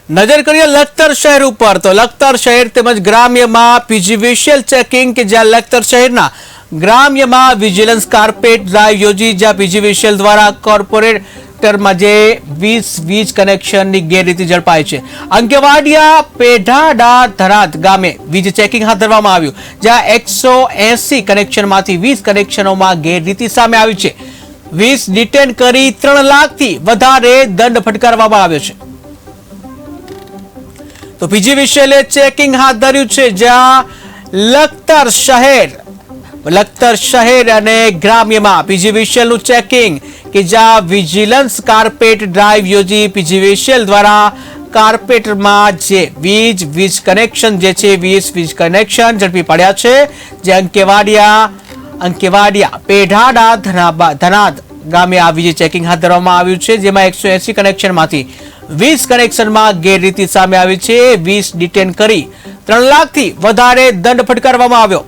નજર કરીએ લખતર શહેર ઉપર તો લખતર શહેર તેમજ ગ્રામ્યમાં પીજીવીસીએલ ચેકિંગ કે જ્યાં લખતર શહેરના ગ્રામ્યમાં વિજિલન્સ કાર્પેટ ડ્રાઈવ યોજી જ્યાં પીજીવીસીએલ દ્વારા કોર્પોરેટરમાં જે 20 વીજ કનેક્શનની ગેરરીતિ ઝડપાઈ છે। અંકેવાડિયા પેઢાડા ધરાદ ગામે વીજ ચેકિંગ હાથ ધરવામાં આવ્યું જ્યાં 180 કનેક્શનમાંથી 20 કનેક્શનોમાં ગેરરીતિ સામે આવી છે। 20 ડિટેન કરી 3 લાખથી વધારે દંડ ફટકારવામાં આવ્યો છે। તો પીજીવીસીએલે ચેકિંગ હાથ ધર્યું છે જ્યાં લખતર શહેર અને ગ્રામ્યમાં પીજીવીસીએલનું ચેકિંગ કે જ્યાં વિજિલન્સ કાર્પેટ ડ્રાઈવ યોજી પીજીવીસીએલ દ્વારા કાર્પેટમાં જે વીજ કનેક્શન જે છે 20 વીજ કનેક્શન ઝડપી પડ્યા છે। જે અંકેવાડિયા પેઢાડા ધનાદ ગામે આ વીજ ચેકિંગ હાથ ધરવામાં આવ્યું છે જેમાં 180 કનેક્શનમાંથી 20 કનેક્શનમાં ગેરરીતિ સામે આવી છે। 20 ડિટેન કરી 3 લાખથી વધારે દંડ ફટકારવામાં આવ્યો।